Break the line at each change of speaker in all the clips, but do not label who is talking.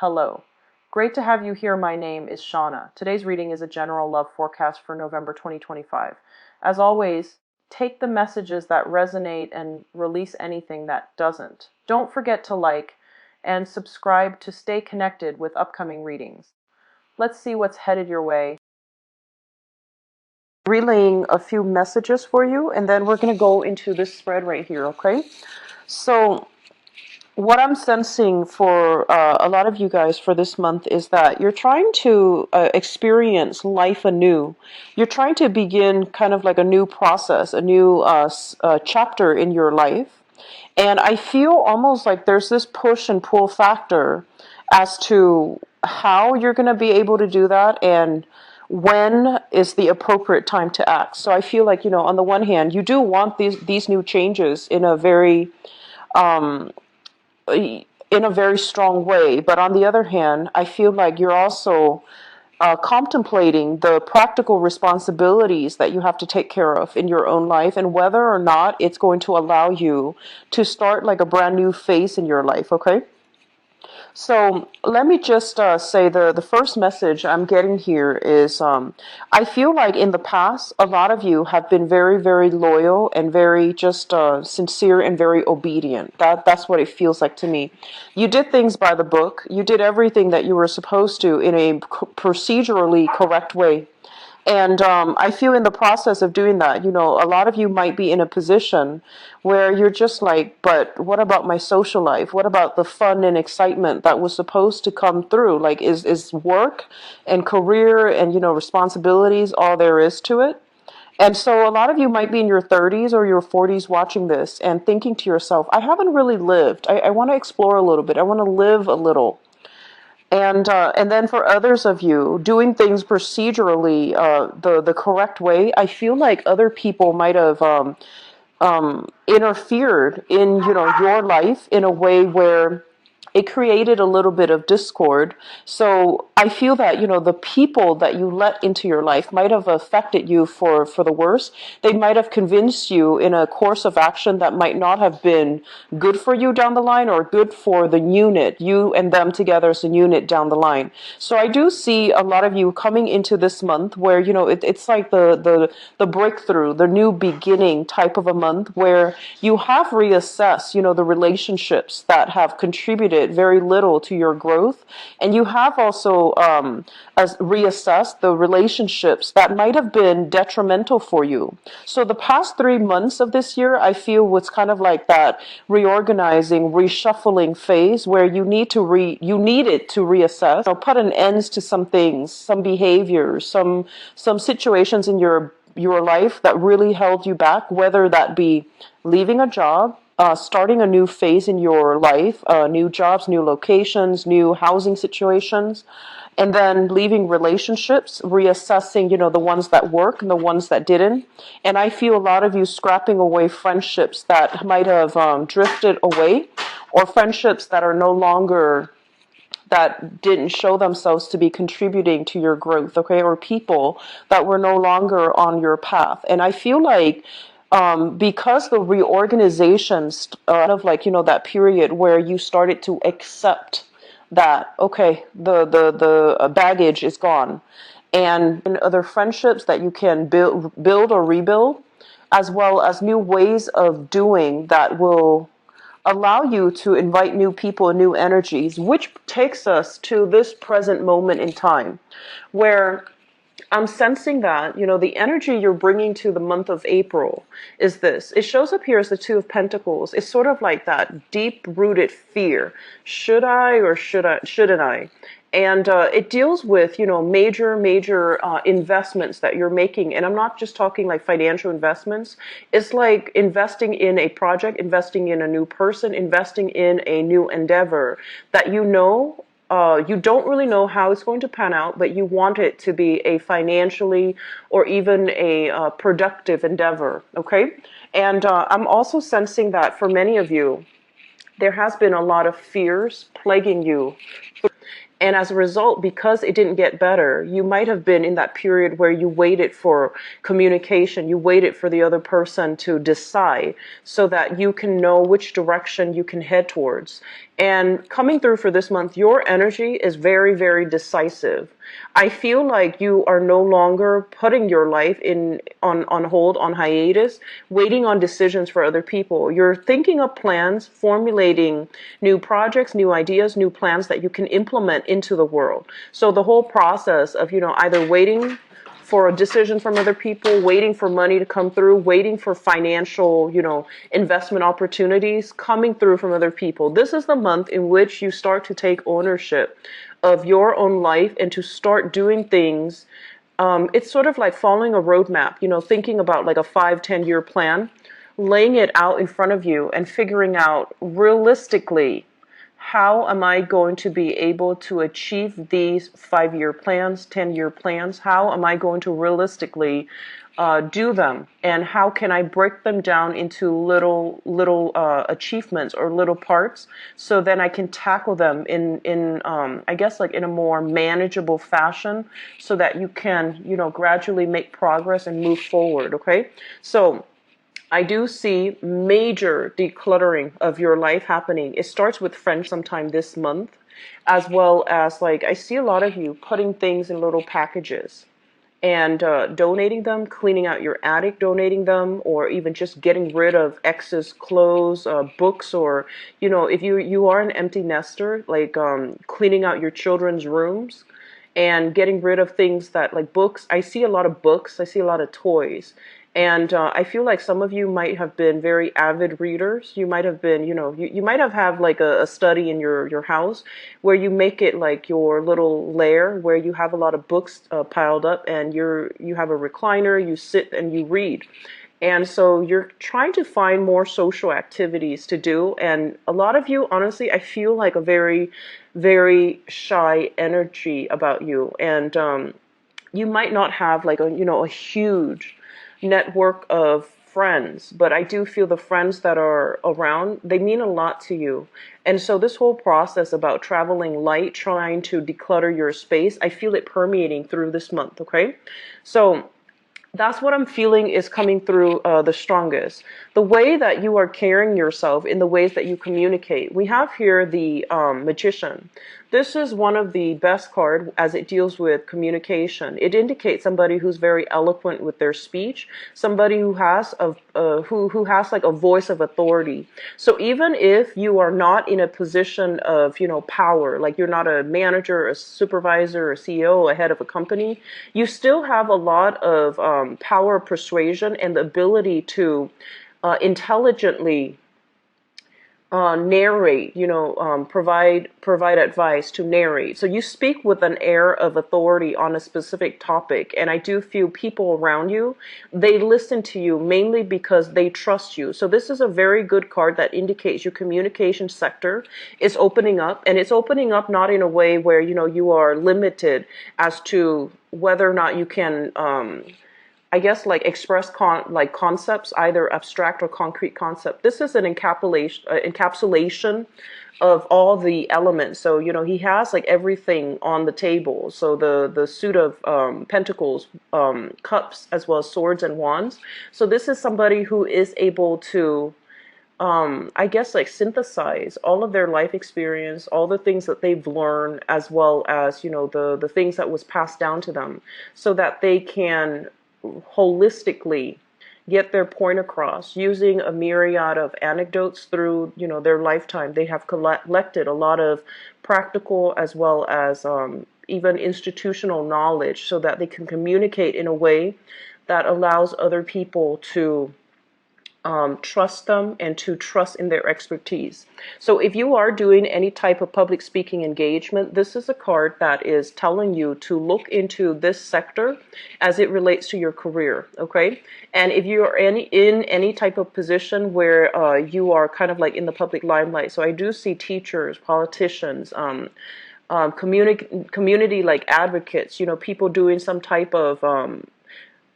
Hello. Great to have you here. My name is Shauna. Today's reading is a general love forecast for November 2025. As always, take the messages that resonate and release anything that doesn't. Don't forget to like and subscribe to stay connected with upcoming readings. Let's see what's headed your way. Relaying a few messages for you, and then we're going to go into this spread right here, okay? So what I'm sensing for a lot of you guys for this month is that you're trying to experience life anew. You're trying to begin kind of like a new process, a new chapter in your life. And I feel almost like there's this push and pull factor as to how you're going to be able to do that and when is the appropriate time to act. So I feel like, on the one hand, you do want these new changes in a very strong way. But on the other hand, I feel like you're also contemplating the practical responsibilities that you have to take care of in your own life and whether or not it's going to allow you to start like a brand new phase in your life, okay? So let me just say the first message I'm getting here is I feel like in the past, a lot of you have been very, very loyal and very just sincere and very obedient. That's what it feels like to me. You did things by the book. You did everything that you were supposed to in a procedurally correct way. And I feel in the process of doing that, a lot of you might be in a position where you're just like, but what about my social life? What about the fun and excitement that was supposed to come through? Like, is work and career and, responsibilities all there is to it? And so a lot of you might be in your 30s or your 40s watching this and thinking to yourself, I haven't really lived. I want to explore a little bit. I want to live a little. And then for others of you, doing things procedurally the correct way, I feel like other people might have interfered in your life in a way where it created a little bit of discord. So I feel that, the people that you let into your life might have affected you for the worse. They might have convinced you in a course of action that might not have been good for you down the line or good for the unit, you and them together as a unit down the line. So I do see a lot of you coming into this month where, it's like the breakthrough, the new beginning type of a month where you have reassessed, the relationships that have contributed very little to your growth. And you have also reassessed the relationships that might have been detrimental for you. So the past 3 months of this year, I feel was kind of like that reorganizing, reshuffling phase where you needed to reassess, put an end to some things, some behaviors, some situations in your life that really held you back, whether that be leaving a job, starting a new phase in your life, new jobs, new locations, new housing situations, and then leaving relationships, reassessing, the ones that work and the ones that didn't. And I feel a lot of you scrapping away friendships that might have drifted away, or friendships that are no longer that didn't show themselves to be contributing to your growth, okay, or people that were no longer on your path. And I feel like because the reorganizations of like, that period where you started to accept that, okay, the baggage is gone, and other friendships that you can build or rebuild, as well as new ways of doing that will allow you to invite new people and new energies, which takes us to this present moment in time where I'm sensing that, the energy you're bringing to the month of April is this. It shows up here as the Two of Pentacles. It's sort of like that deep-rooted fear. Should I or shouldn't I? And it deals with, major investments that you're making. And I'm not just talking like financial investments. It's like investing in a project, investing in a new person, investing in a new endeavor that you don't really know how it's going to pan out, but you want it to be a financially or even a productive endeavor, okay? And I'm also sensing that for many of you, there has been a lot of fears plaguing you. And as a result, because it didn't get better, you might have been in that period where you waited for communication, you waited for the other person to decide so that you can know which direction you can head towards. And coming through for this month, your energy is very, very decisive. I feel like you are no longer putting your life on hold, on hiatus, waiting on decisions for other people. You're thinking of plans, formulating new projects, new ideas, new plans that you can implement into the world. So the whole process of, either waiting for a decision from other people, waiting for money to come through, waiting for financial, investment opportunities coming through from other people. This is the month in which you start to take ownership of your own life and to start doing things. It's sort of like following a roadmap, thinking about like a 5-10 year plan, laying it out in front of you and figuring out realistically, how am I going to be able to achieve these 5-year plans, 10-year plans? How am I going to realistically do them? And how can I break them down into little achievements or little parts, so then I can tackle them in I guess like in a more manageable fashion, so that you can, gradually make progress and move forward. Okay. So I do see major decluttering of your life happening. It starts with friends sometime this month, as well as like I see a lot of you putting things in little packages and donating them, cleaning out your attic, donating them, or even just getting rid of excess clothes, books, or if you are an empty nester, like cleaning out your children's rooms and getting rid of things that like books. I see a lot of books. I see a lot of toys. And I feel like some of you might have been very avid readers. You might have been, you might have like a study in your house where you make it like your little lair where you have a lot of books piled up, and you have a recliner, you sit and you read. And so you're trying to find more social activities to do. And a lot of you, honestly, I feel like a very, very shy energy about you. And you might not have like a huge network of friends, but I do feel the friends that are around, they mean a lot to you. And so this whole process about traveling light, trying to declutter your space, I feel it permeating through this month. Okay. So that's what I'm feeling is coming through the strongest. The way that you are carrying yourself in the ways that you communicate. We have here the Magician. This is one of the best cards as it deals with communication. It indicates somebody who's very eloquent with their speech, somebody who has who has like a voice of authority. So even if you are not in a position of power, like you're not a manager, a supervisor, a CEO, a head of a company, you still have a lot of power, persuasion, and the ability to intelligently narrate, provide advice, to narrate. So you speak with an air of authority on a specific topic. And I do feel people around you, they listen to you mainly because they trust you. So this is a very good card that indicates your communication sector is opening up, and it's opening up not in a way where, you are limited as to whether or not you can, I guess like express concepts, either abstract or concrete concept. This is an encapsulation of all the elements. So he has like everything on the table. So the suit of pentacles, cups, as well as swords and wands. So this is somebody who is able to I guess like synthesize all of their life experience, all the things that they've learned, as well as the things that was passed down to them, so that they can holistically get their point across using a myriad of anecdotes through their lifetime. They have collected a lot of practical as well as even institutional knowledge, so that they can communicate in a way that allows other people to trust them and to trust in their expertise. So if you are doing any type of public speaking engagement, this is a card that is telling you to look into this sector as it relates to your career. Okay. And if you are in any type of position where you are kind of like in the public limelight, so I do see teachers, politicians, community like advocates, people doing some type of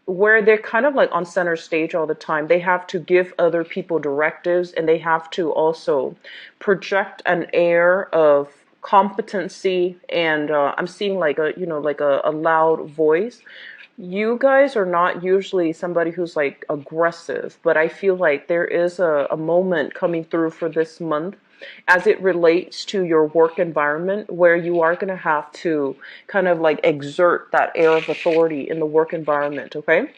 where they're kind of like on center stage all the time. They have to give other people directives, and they have to also project an air of competency, and I'm seeing like a, like a loud voice. You guys are not usually somebody who's like aggressive, but I feel like there is a moment coming through for this month as it relates to your work environment where you are going to have to kind of like exert that air of authority in the work environment, okay?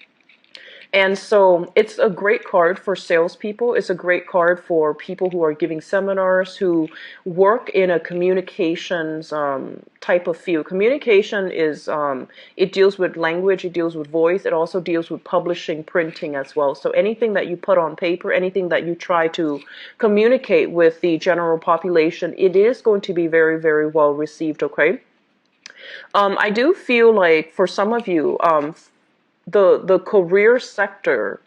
And so it's a great card for salespeople. It's a great card for people who are giving seminars, who work in a communications type of field. Communication is, it deals with language, it deals with voice, it also deals with publishing, printing as well. So anything that you put on paper, anything that you try to communicate with the general population, it is going to be very, very well received, okay? I do feel like for some of you, the career sector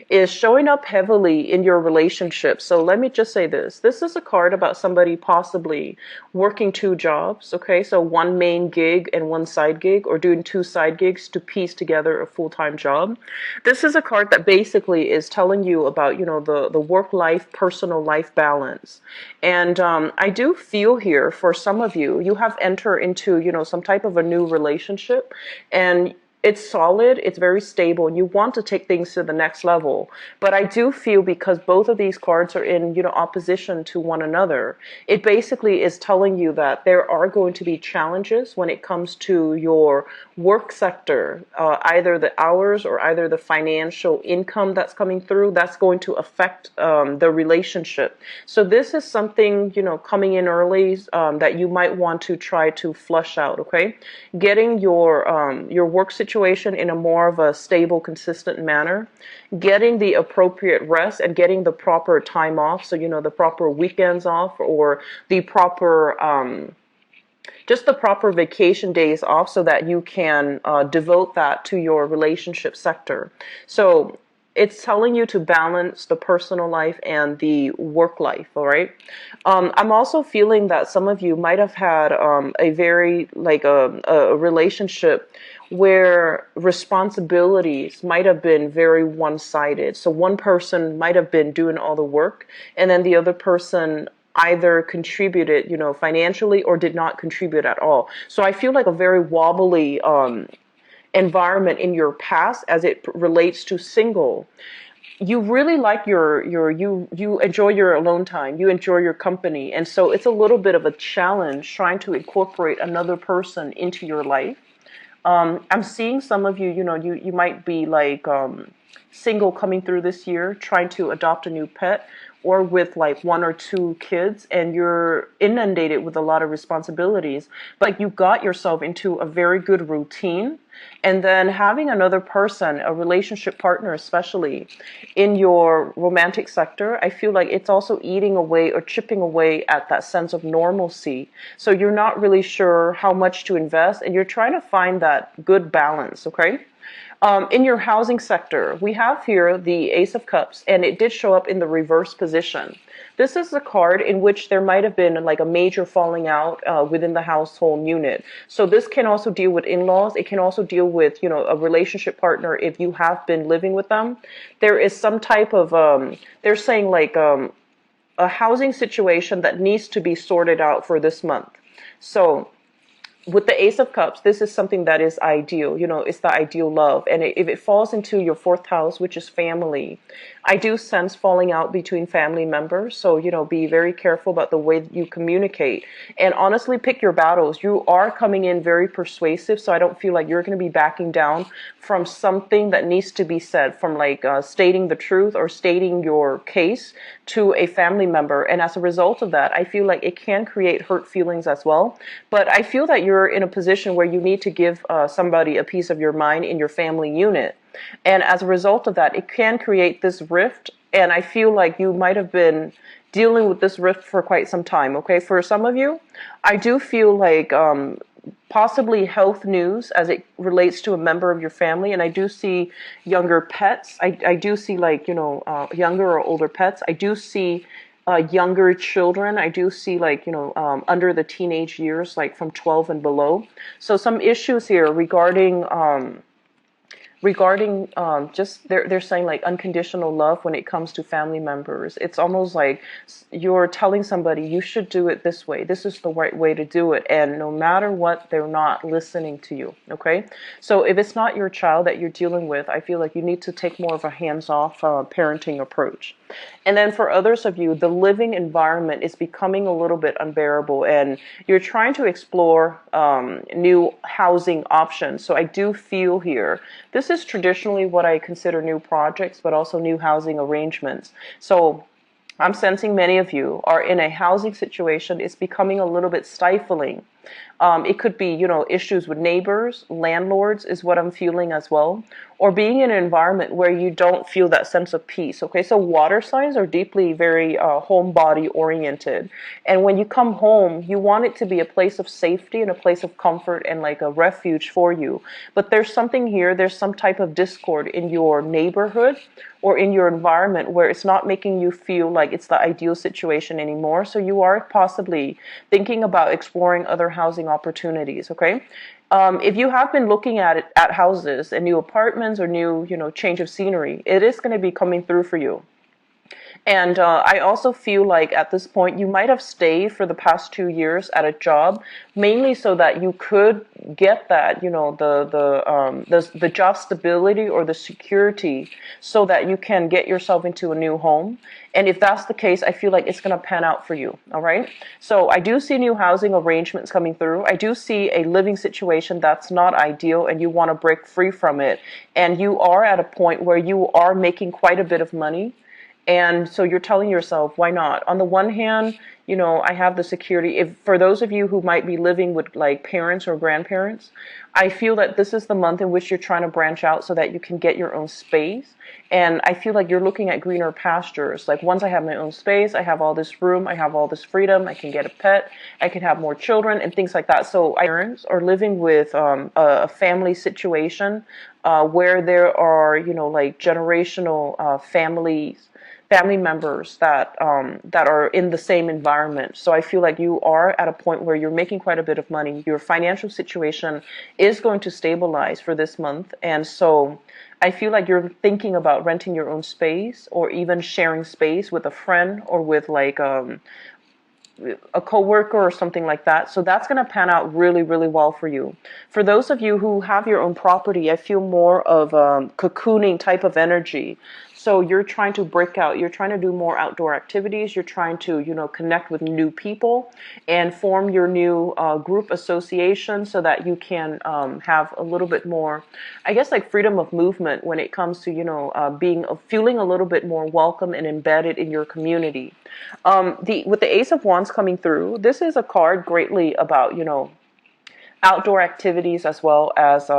is showing up heavily in your relationship. So let me just say this. This is a card about somebody possibly working two jobs, okay? So one main gig and one side gig, or doing two side gigs to piece together a full-time job. This is a card that basically is telling you about, the work-life, personal life balance. And I do feel here for some of you, you have entered into, some type of a new relationship, and it's solid, it's very stable, and you want to take things to the next level. But I do feel because both of these cards are in, opposition to one another, it basically is telling you that there are going to be challenges when it comes to your work sector, either the hours or either the financial income that's coming through, that's going to affect the relationship. So this is something, coming in early that you might want to try to flush out, okay? Getting your work situation in a more of a stable, consistent manner, getting the appropriate rest and getting the proper time off, so the proper weekends off, or the proper just the proper vacation days off, so that you can devote that to your relationship sector. So it's telling you to balance the personal life and the work life, all right? I'm also feeling that some of you might have had a very, like a relationship where responsibilities might have been very one-sided. So one person might have been doing all the work, and then the other person either contributed, financially, or did not contribute at all. So I feel like a very wobbly environment in your past as it relates to single. You really like you enjoy your alone time, you enjoy your company, and so it's a little bit of a challenge trying to incorporate another person into your life. I'm seeing some of you, you might be like single coming through this year, trying to adopt a new pet, or with like one or two kids, and you're inundated with a lot of responsibilities, but you got yourself into a very good routine. And then having another person, a relationship partner especially, in your romantic sector, I feel like it's also eating away or chipping away at that sense of normalcy. So you're not really sure how much to invest, and you're trying to find that good balance, okay? In your housing sector, we have here the Ace of Cups, and it did show up in the reverse position. This is a card in which there might have been like a major falling out within the household unit. So this can also deal with in-laws. It can also deal with, a relationship partner if you have been living with them. There is some type of, they're saying like a housing situation that needs to be sorted out for this month. So with the Ace of Cups, this is something that is ideal. It's the ideal love. And if it falls into your fourth house, which is family, I do sense falling out between family members. So, be very careful about the way that you communicate. And honestly, pick your battles. You are coming in very persuasive, so I don't feel like you're going to be backing down from something that needs to be said, from like stating the truth or stating your case to a family member. And as a result of that, I feel like it can create hurt feelings as well. But I feel that you're in a position where you need to give somebody a piece of your mind in your family unit. And as a result of that, it can create this rift. And I feel like you might have been dealing with this rift for quite some time, okay? For some of you, I do feel like possibly health news as it relates to a member of your family. And I do see younger pets. I do see like, younger or older pets. I do see younger children. I do see like, under the teenage years, like from 12 and below. So some issues here regarding regarding just they're saying like unconditional love when it comes to family members. It's almost like you're telling somebody you should do it this way. This is the right way to do it, and no matter what, they're not listening to you. Okay, so if it's not your child that you're dealing with, I feel like you need to take more of a hands-off parenting approach. And then for others of you, the living environment is becoming a little bit unbearable, and you're trying to explore new housing options. So I do feel here, this is traditionally what I consider new projects, but also new housing arrangements. So I'm sensing many of you are in a housing situation. It's becoming a little bit stifling. It could be, issues with neighbors, landlords is what I'm feeling as well, or being in an environment where you don't feel that sense of peace. Okay, so water signs are deeply very home body oriented. And when you come home, you want it to be a place of safety and a place of comfort and like a refuge for you. But there's something here, there's some type of discord in your neighborhood or in your environment where it's not making you feel like it's the ideal situation anymore. So you are possibly thinking about exploring other housing opportunities. Okay, if you have been looking at houses and new apartments or new change of scenery, it is going to be coming through for you. And I also feel like at this point you might have stayed for the past 2 years at a job, mainly so that you could get that, the job stability or the security, so that you can get yourself into a new home. And if that's the case, I feel like it's going to pan out for you. All right. So I do see new housing arrangements coming through. I do see a living situation that's not ideal, and you want to break free from it. And you are at a point where you are making quite a bit of money. And so you're telling yourself, why not? On the one hand, I have the security. If for those of you who might be living with like parents or grandparents, I feel that this is the month in which you're trying to branch out so that you can get your own space. And I feel like you're looking at greener pastures. Like once I have my own space, I have all this room, I have all this freedom, I can get a pet, I can have more children and things like that. So parents are living with a family situation where there are, like generational family members that are in the same environment. So I feel like you are at a point where you're making quite a bit of money. Your financial situation is going to stabilize for this month. And so I feel like you're thinking about renting your own space or even sharing space with a friend or with like a coworker or something like that. So that's going to pan out really, really well for you. For those of you who have your own property, I feel more of a cocooning type of energy. So you're trying to break out, you're trying to do more outdoor activities, you're trying to, connect with new people and form your new group association so that you can have a little bit more, I guess, like freedom of movement when it comes to, feeling a little bit more welcome and embedded in your community. With the Ace of Wands coming through, this is a card greatly about, outdoor activities as well as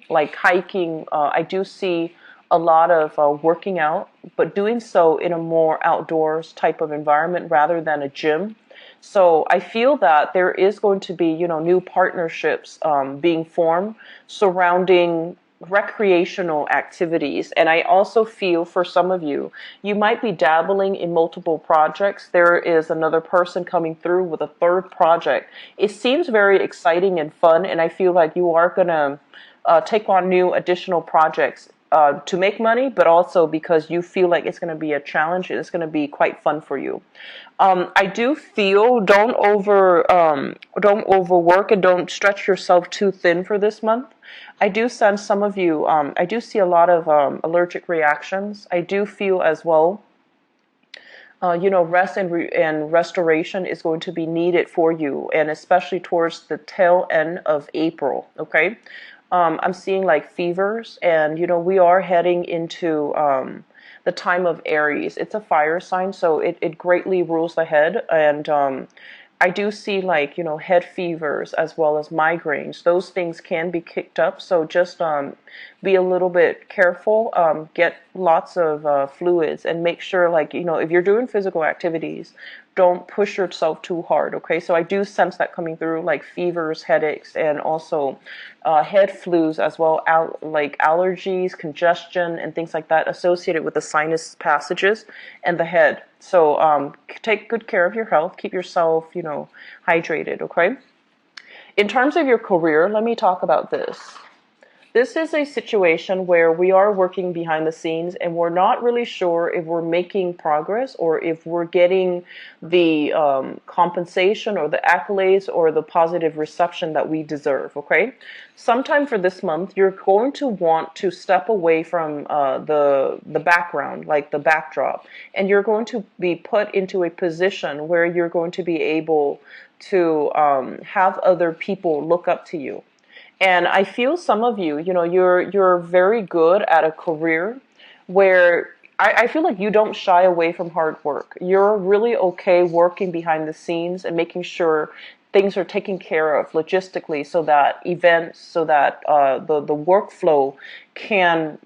like hiking. I do see a lot of working out, but doing so in a more outdoors type of environment rather than a gym. So I feel that there is going to be, new partnerships being formed surrounding recreational activities. And I also feel for some of you, you might be dabbling in multiple projects. There is another person coming through with a third project. It seems very exciting and fun, and I feel like you are going to take on new additional projects to make money, but also because you feel like it's going to be a challenge and it's going to be quite fun for you. I do feel don't overwork and don't stretch yourself too thin for this month. I do sense some of you. I do see a lot of allergic reactions. I do feel as well. Rest and restoration is going to be needed for you, and especially towards the tail end of April. Okay. I'm seeing like fevers, and we are heading into the time of Aries. It's a fire sign, so it greatly rules the head, and I do see like head fevers as well as migraines. Those things can be kicked up, so just be a little bit careful. Get lots of fluids, and make sure like if you're doing physical activities, don't push yourself too hard. Okay, so I do sense that coming through, like fevers, headaches, and also head flus as well, like allergies, congestion, and things like that associated with the sinus passages and the head. So take good care of your health. Keep yourself, hydrated. Okay. In terms of your career, let me talk about this. This is a situation where we are working behind the scenes and we're not really sure if we're making progress or if we're getting the compensation or the accolades or the positive reception that we deserve, okay? Sometime for this month, you're going to want to step away from the background, like the backdrop, and you're going to be put into a position where you're going to be able to have other people look up to you. And I feel some of you, you're very good at a career where I feel like you don't shy away from hard work. You're really okay working behind the scenes and making sure things are taken care of logistically, so that events, so that the workflow can,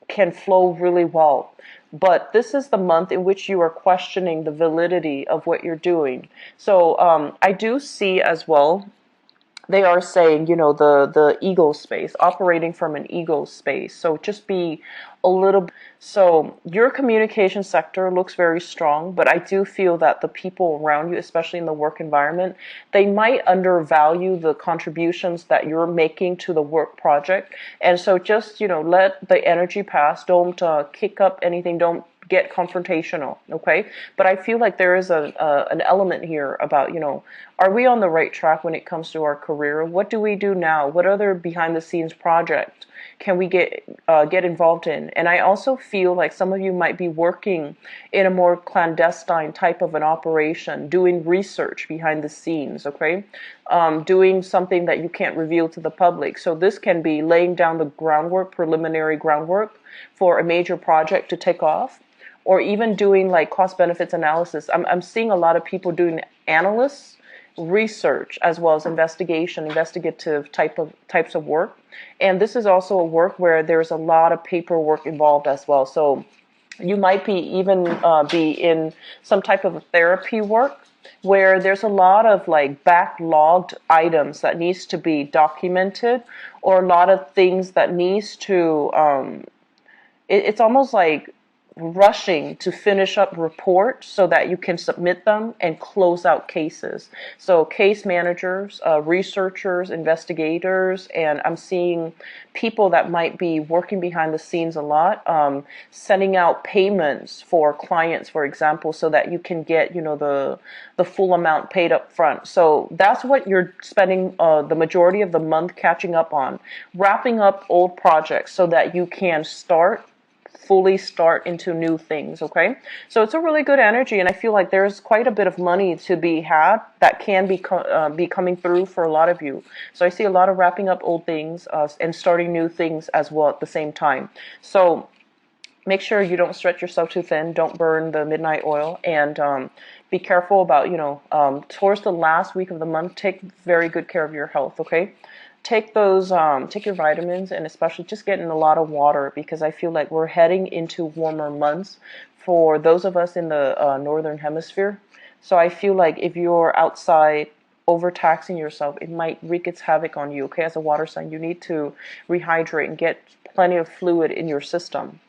can flow really well. But this is the month in which you are questioning the validity of what you're doing. So I do see as well, they are saying, the ego space, operating from an ego space. So just be a little. So your communication sector looks very strong, but I do feel that the people around you, especially in the work environment, they might undervalue the contributions that you're making to the work project. And so just, let the energy pass. Don't kick up anything. Don't get confrontational, okay? But I feel like there is an element here about, are we on the right track when it comes to our career? What do we do now? What other behind the scenes project can we get involved in? And I also feel like some of you might be working in a more clandestine type of an operation, doing research behind the scenes, okay? Doing something that you can't reveal to the public. So this can be laying down the groundwork, preliminary groundwork for a major project to take off, or even doing like cost benefits analysis. I'm seeing a lot of people doing analysts, research, as well as investigative types of work. And this is also a work where there's a lot of paperwork involved as well. So you might be even be in some type of therapy work where there's a lot of like backlogged items that needs to be documented, or a lot of things that needs to it's almost like rushing to finish up reports so that you can submit them and close out cases. So case managers, researchers, investigators, and I'm seeing people that might be working behind the scenes a lot, sending out payments for clients, for example, so that you can get, the full amount paid up front. So that's what you're spending the majority of the month catching up on, wrapping up old projects so that you can fully start into new things, okay? So it's a really good energy, and I feel like there's quite a bit of money to be had that can be coming through for a lot of you. So I see a lot of wrapping up old things and starting new things as well at the same time. So make sure you don't stretch yourself too thin. Don't burn the midnight oil, and be careful about, towards the last week of the month, take very good care of your health, okay? Take your vitamins, and especially just get in a lot of water, because I feel like we're heading into warmer months for those of us in the northern hemisphere. So I feel like if you're outside overtaxing yourself, it might wreak its havoc on you, okay? As a water sign, you need to rehydrate and get plenty of fluid in your system.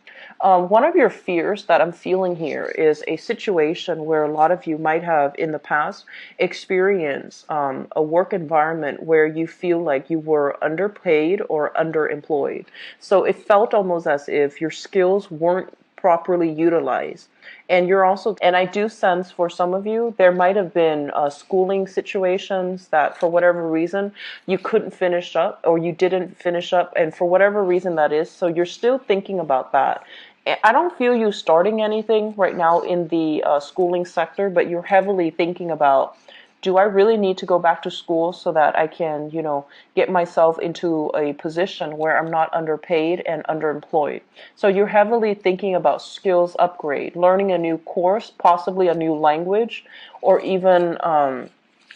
One of your fears that I'm feeling here is a situation where a lot of you might have in the past experienced a work environment where you feel like you were underpaid or underemployed. So it felt almost as if your skills weren't properly utilized. And I do sense for some of you, there might have been schooling situations that for whatever reason you couldn't finish up, or you didn't finish up, and for whatever reason that is, so you're still thinking about that. I don't feel you starting anything right now in the schooling sector, but you're heavily thinking about, do I really need to go back to school so that I can, get myself into a position where I'm not underpaid and underemployed? So you're heavily thinking about skills upgrade, learning a new course, possibly a new language, or even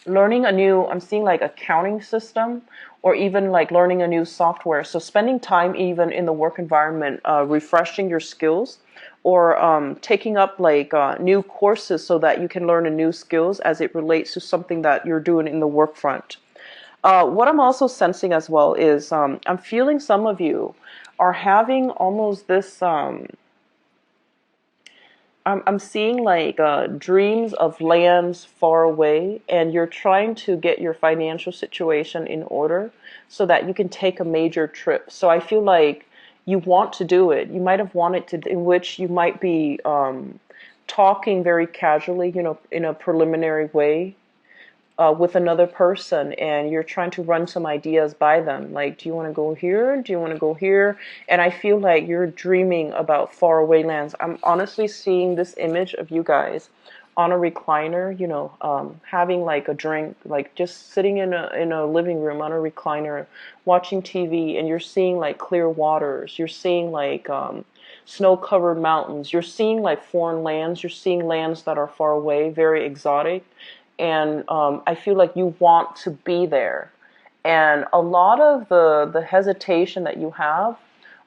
learning a new, I'm seeing like accounting system, or even like learning a new software. So spending time even in the work environment, refreshing your skills, or taking up like new courses so that you can learn a new skills as it relates to something that you're doing in the work front. What I'm also sensing as well is I'm feeling some of you are having almost this I'm seeing like dreams of lands far away, and you're trying to get your financial situation in order so that you can take a major trip. So I feel like you want to do it. You might have wanted to, in which you might be talking very casually, in a preliminary way with another person, and you're trying to run some ideas by them. Like, do you want to go here? Do you want to go here? And I feel like you're dreaming about faraway lands. I'm honestly seeing this image of you guys on a recliner, having like a drink, like just sitting in a living room on a recliner, watching TV, and you're seeing like clear waters. You're seeing like snow-covered mountains. You're seeing like foreign lands. You're seeing lands that are far away, very exotic, and I feel like you want to be there. And a lot of the hesitation that you have,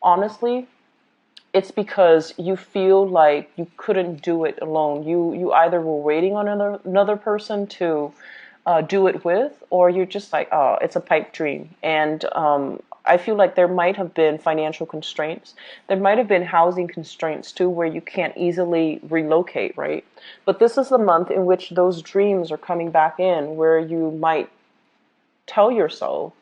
honestly, it's because you feel like you couldn't do it alone. You either were waiting on another person to do it with, or you're just like, oh, it's a pipe dream. And I feel like there might have been financial constraints. There might have been housing constraints too, where you can't easily relocate, right? But this is the month in which those dreams are coming back in, where you might tell yourself,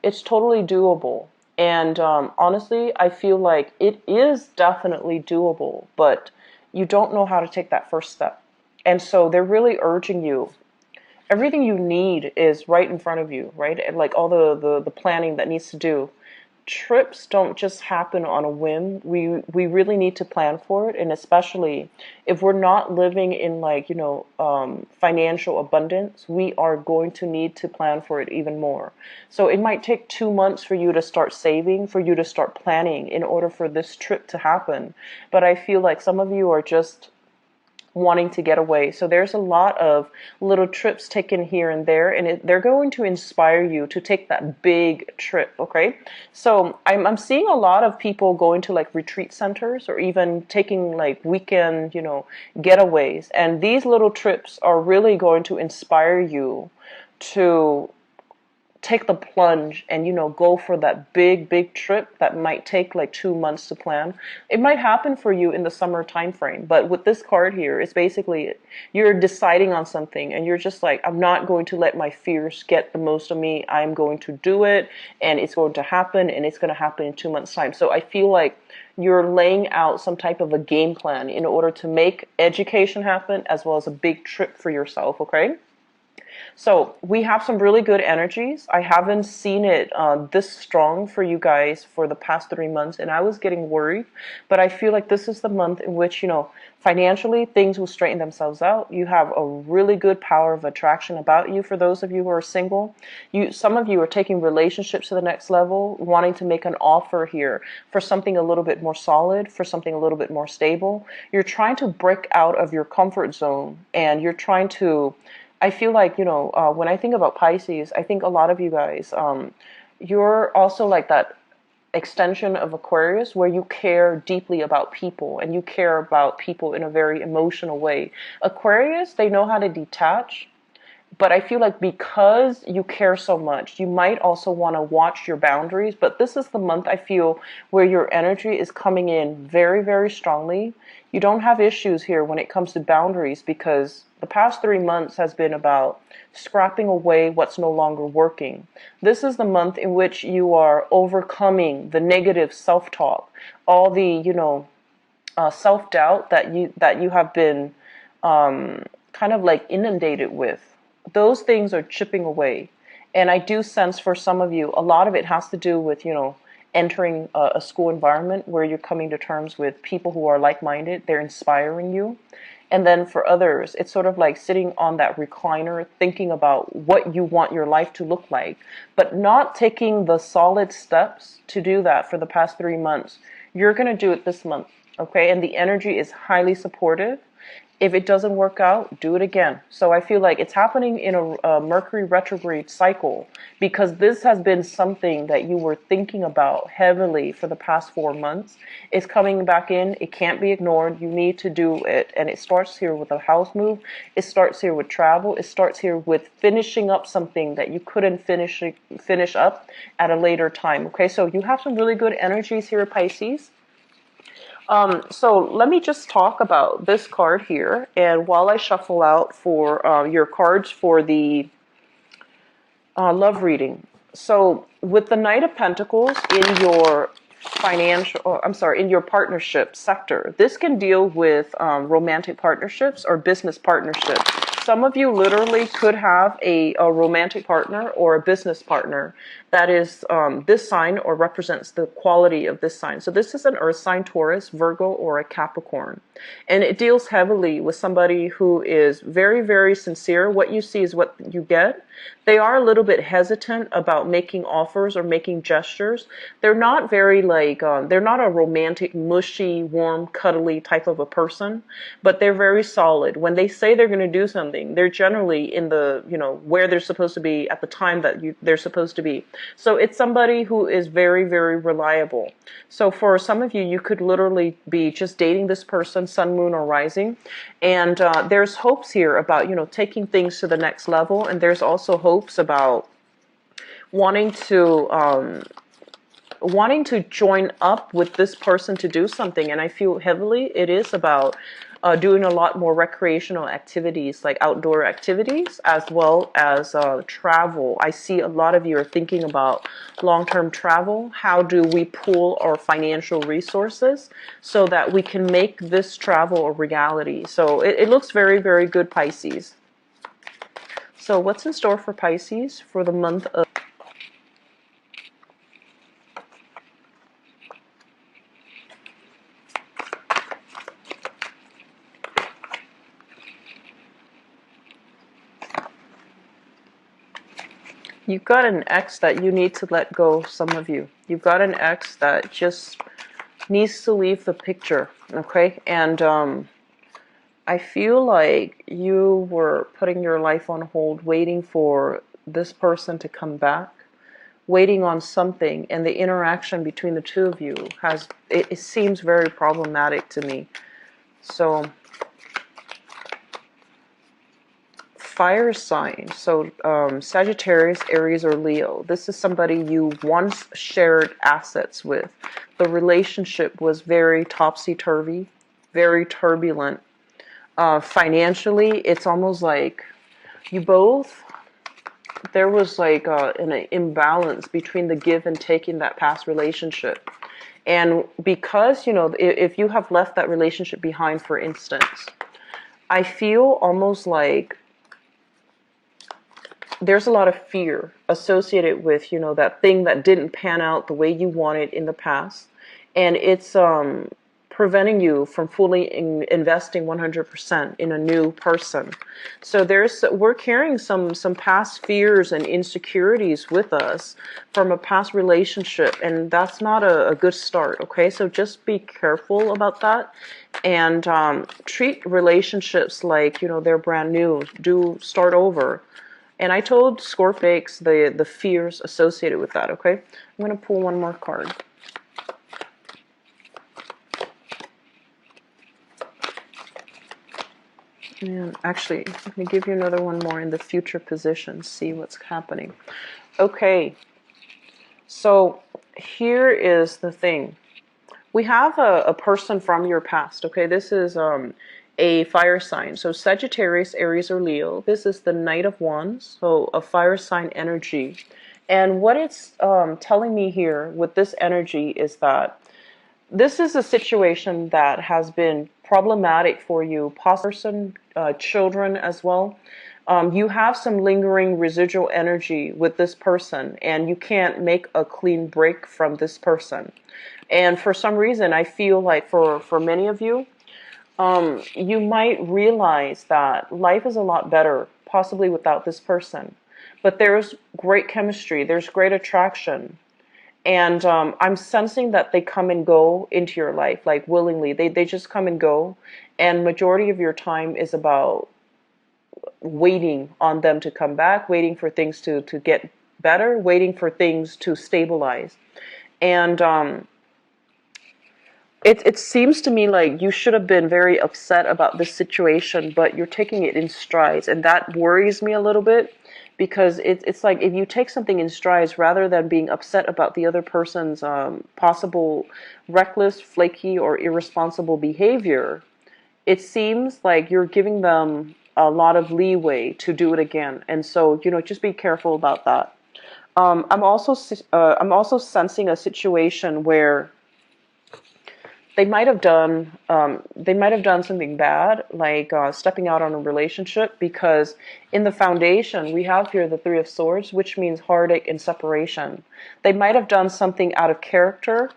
it's totally doable. And honestly, I feel like it is definitely doable, but you don't know how to take that first step. And so they're really urging you. Everything you need is right in front of you, right? And like all the planning that needs to do. Trips don't just happen on a whim. We really need to plan for it, and especially if we're not living in like financial abundance, we are going to need to plan for it even more. So it might take 2 months for you to start saving, for you to start planning in order for this trip to happen. But I feel like some of you are just wanting to get away. So there's a lot of little trips taken here and there, and they're going to inspire you to take that big trip, okay? So I'm seeing a lot of people going to like retreat centers or even taking like weekend, getaways. And these little trips are really going to inspire you to take the plunge and go for that big trip that might take like 2 months to plan. It might happen for you in the summer time frame, but with this card here, it's basically you're deciding on something and you're just like, I'm not going to let my fears get the most of me. I'm going to do it, and it's going to happen, and it's going to happen in 2 months time. So I feel like you're laying out some type of a game plan in order to make education happen as well as a big trip for yourself, okay? So we have some really good energies. I haven't seen it this strong for you guys for the past 3 months, and I was getting worried. But I feel like this is the month in which, financially things will straighten themselves out. You have a really good power of attraction about you. For those of you who are single, some of you are taking relationships to the next level, wanting to make an offer here for something a little bit more solid, for something a little bit more stable. You're trying to break out of your comfort zone, and you're trying to, I feel like, when I think about Pisces, I think a lot of you guys, you're also like that extension of Aquarius where you care deeply about people and you care about people in a very emotional way. Aquarius, they know how to detach. But I feel like because you care so much, you might also want to watch your boundaries. But this is the month, I feel, where your energy is coming in very, very strongly. You don't have issues here when it comes to boundaries, because the past 3 months has been about scrapping away what's no longer working. This is the month in which you are overcoming the negative self-talk, all the, self-doubt that you have been kind of like inundated with. Those things are chipping away. And I do sense for some of you, a lot of it has to do with, entering a school environment where you're coming to terms with people who are like-minded. They're inspiring you. And then for others, it's sort of like sitting on that recliner, thinking about what you want your life to look like, but not taking the solid steps to do that for the past 3 months. You're going to do it this month, okay? And the energy is highly supportive. If it doesn't work out, do it again. So I feel like it's happening in a Mercury retrograde cycle, because this has been something that you were thinking about heavily for the past 4 months. It's coming back in. It can't be ignored. You need to do it. And it starts here with a house move. It starts here with travel. It starts here with finishing up something that you couldn't finish up at a later time. Okay, so you have some really good energies here, Pisces. So let me just talk about this card here, and while I shuffle out for your cards for the love reading. So with the Knight of Pentacles in your in your partnership sector, this can deal with romantic partnerships or business partnerships. Some of you literally could have a romantic partner or a business partner that is this sign or represents the quality of this sign. So this is an earth sign, Taurus, Virgo, or a Capricorn. And it deals heavily with somebody who is very, very sincere. What you see is what you get. They are a little bit hesitant about making offers or making gestures. They're not very they're not a romantic, mushy, warm, cuddly type of a person, but they're very solid. When they say they're going to do something, they're generally in the, where they're supposed to be at the time that they're supposed to be. So it's somebody who is very, very reliable. So for some of you, you could literally be just dating this person, sun, moon, or rising. And there's hopes here about, taking things to the next level. And there's also hopes about wanting to join up with this person to do something. And I feel heavily it is about doing a lot more recreational activities, like outdoor activities, as well as travel. I see a lot of you are thinking about long-term travel. How do we pool our financial resources so that we can make this travel a reality? So it looks very, very good, Pisces. So what's in store for Pisces for the month of... You've got an ex that you need to let go, some of you. You've got an ex that just needs to leave the picture, okay? And I feel like you were putting your life on hold, waiting for this person to come back, waiting on something, and the interaction between the two of you it seems very problematic to me. So... fire sign, so Sagittarius, Aries, or Leo. This is somebody you once shared assets with. The relationship was very topsy-turvy, very turbulent. Financially, it's almost like you both, there was like an imbalance between the give and take in that past relationship. And because, if you have left that relationship behind, for instance, I feel almost like there's a lot of fear associated with, that thing that didn't pan out the way you wanted in the past. And it's preventing you from fully investing 100% in a new person. So we're carrying some past fears and insecurities with us from a past relationship. And that's not a good start, okay? So just be careful about that. And treat relationships like, they're brand new. Do start over. And I told Scorpix the fears associated with that, okay? I'm going to pull one more card. And actually, let me give you another one more in the future position, see what's happening. Okay, so here is the thing. We have a person from your past, okay? This is a fire sign. So Sagittarius, Aries, or Leo. This is the Knight of Wands, so a fire sign energy. And what it's telling me here with this energy is that this is a situation that has been problematic for you, possibly children as well. You have some lingering residual energy with this person, and you can't make a clean break from this person. And for some reason, I feel like for many of you, you might realize that life is a lot better, possibly without this person. But there's great chemistry, there's great attraction. And I'm sensing that they come and go into your life, like willingly. They just come and go. And majority of your time is about waiting on them to come back, waiting for things to get better, waiting for things to stabilize. And it seems to me like you should have been very upset about this situation, but you're taking it in strides. And that worries me a little bit, because it's like if you take something in strides rather than being upset about the other person's possible reckless, flaky, or irresponsible behavior, it seems like you're giving them a lot of leeway to do it again. And so, just be careful about that. I'm also sensing a situation where they might have done something bad, like stepping out on a relationship, because in the foundation we have here the Three of Swords, which means heartache and separation. They might have done something out of character.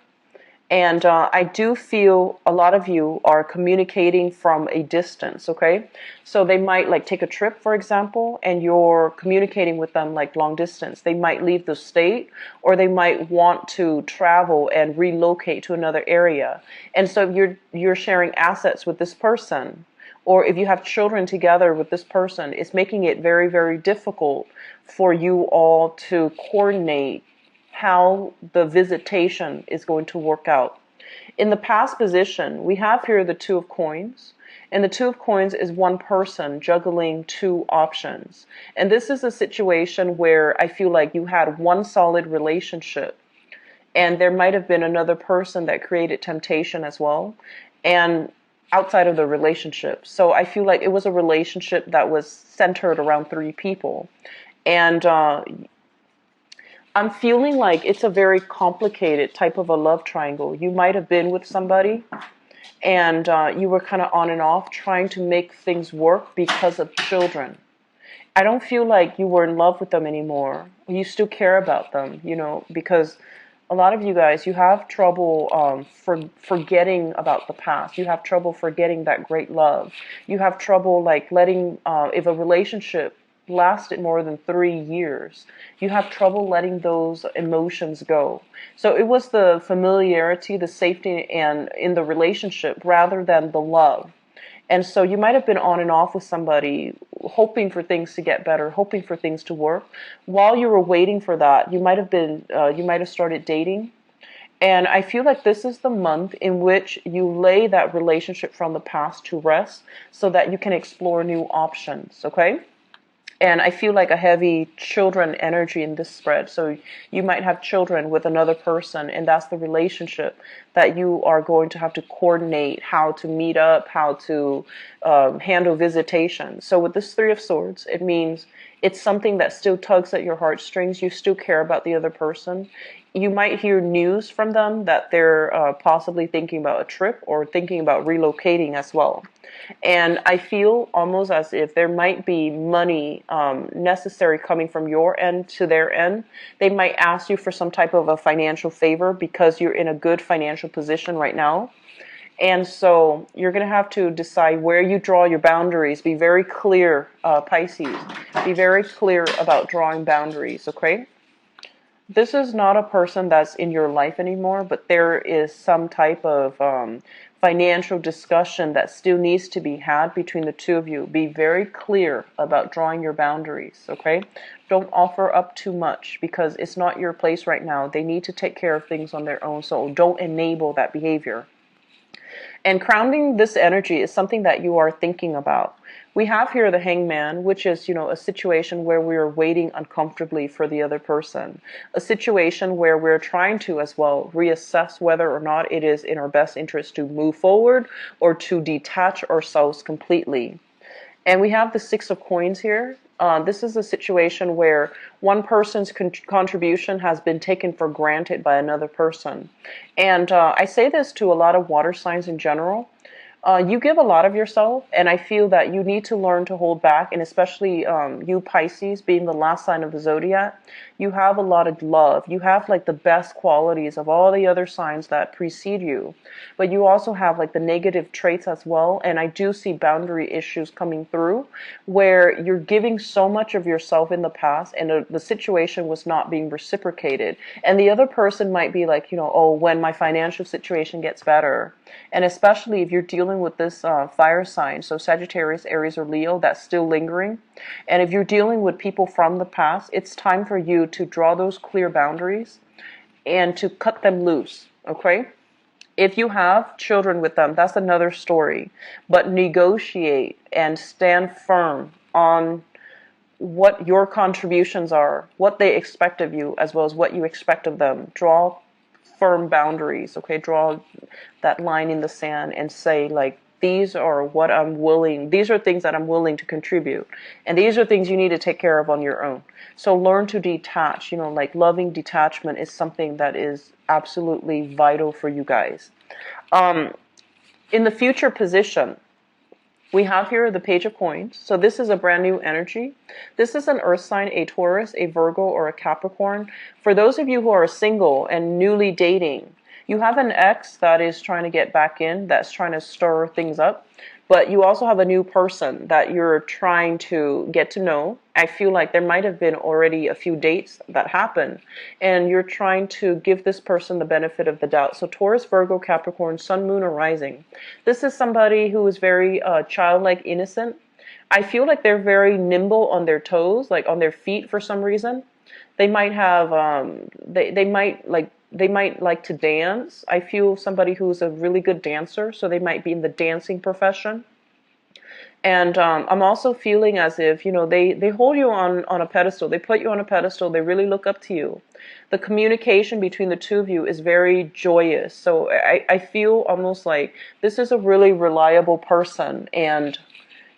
And I do feel a lot of you are communicating from a distance, okay? So they might like take a trip, for example, and you're communicating with them like long distance. They might leave the state, or they might want to travel and relocate to another area. And so you're sharing assets with this person, or if you have children together with this person, it's making it very, very difficult for you all to coordinate how the visitation is going to work out. In the past position, we have here the Two of Coins, and the Two of Coins is one person juggling two options. And this is a situation where I feel like you had one solid relationship, and there might have been another person that created temptation as well, and outside of the relationship. So I feel like it was a relationship that was centered around three people. And I'm feeling like it's a very complicated type of a love triangle. You might have been with somebody and you were kind of on and off trying to make things work because of children. I don't feel like you were in love with them anymore. You still care about them, because a lot of you guys, you have trouble forgetting about the past. You have trouble forgetting that great love. You have trouble like letting, if a relationship lasted more than 3 years, you have trouble letting those emotions go. So it was the familiarity, the safety, and in the relationship rather than the love. And so you might have been on and off with somebody, hoping for things to get better, hoping for things to work. While you were waiting for that, you might have started dating. And I feel like this is the month in which you lay that relationship from the past to rest so that you can explore new options, okay? And I feel like a heavy children energy in this spread. So you might have children with another person, and that's the relationship that you are going to have to coordinate how to meet up, how to handle visitation. So with this Three of Swords, it means it's something that still tugs at your heartstrings. You still care about the other person. You might hear news from them that they're possibly thinking about a trip or thinking about relocating as well. And I feel almost as if there might be money necessary coming from your end to their end. They might ask you for some type of a financial favor because you're in a good financial position right now. And so you're going to have to decide where you draw your boundaries. Be very clear, Pisces. Be very clear about drawing boundaries, okay? This is not a person that's in your life anymore, but there is some type of financial discussion that still needs to be had between the two of you. Be very clear about drawing your boundaries, okay? Don't offer up too much because it's not your place right now. They need to take care of things on their own, so don't enable that behavior. And grounding this energy is something that you are thinking about. We have here the Hangman, which is, a situation where we are waiting uncomfortably for the other person. A situation where we're trying to, as well, reassess whether or not it is in our best interest to move forward or to detach ourselves completely. And we have the Six of Coins here. This is a situation where one person's contribution has been taken for granted by another person. And I say this to a lot of water signs in general. You give a lot of yourself, and I feel that you need to learn to hold back, and especially you Pisces, being the last sign of the zodiac, you have a lot of love. You have like the best qualities of all the other signs that precede you, but you also have like the negative traits as well, and I do see boundary issues coming through where you're giving so much of yourself in the past, and the situation was not being reciprocated, and the other person might be like, oh, when my financial situation gets better. And especially if you're dealing with this fire sign, so Sagittarius, Aries, or Leo, that's still lingering. And if you're dealing with people from the past, it's time for you to draw those clear boundaries and to cut them loose, okay? If you have children with them, that's another story. But negotiate and stand firm on what your contributions are, what they expect of you, as well as what you expect of them. Draw firm boundaries, okay? Draw that line in the sand and say, like, these are what I'm willing, these are things that I'm willing to contribute. And these are things you need to take care of on your own. So learn to detach, like loving detachment is something that is absolutely vital for you guys. In the future position, we have here the Page of Coins. So this is a brand new energy. This is an earth sign, a Taurus, a Virgo, or a Capricorn. For those of you who are single and newly dating, you have an ex that is trying to get back in, that's trying to stir things up. But you also have a new person that you're trying to get to know. I feel like there might have been already a few dates that happened, and you're trying to give this person the benefit of the doubt. So Taurus, Virgo, Capricorn, Sun, Moon, or Rising. This is somebody who is very childlike, innocent. I feel like they're very nimble on their toes, like on their feet for some reason. They might have, they might like to dance. I feel somebody who's a really good dancer, so they might be in the dancing profession. And I'm also feeling as if, they hold you on a pedestal. They put you on a pedestal. They really look up to you. The communication between the two of you is very joyous. So I feel almost like this is a really reliable person, and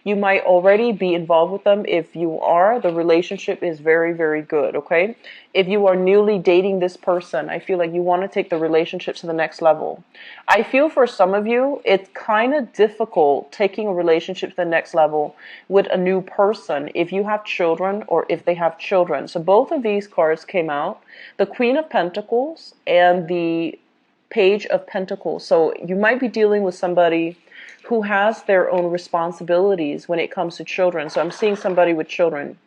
you might already be involved with them. If you are, the relationship is very, very good, okay? If you are newly dating this person, I feel like you want to take the relationship to the next level. I feel for some of you, it's kind of difficult taking a relationship to the next level with a new person if you have children or if they have children. So both of these cards came out, the Queen of Pentacles and the Page of Pentacles. So you might be dealing with somebody who has their own responsibilities when it comes to children. So I'm seeing somebody with children.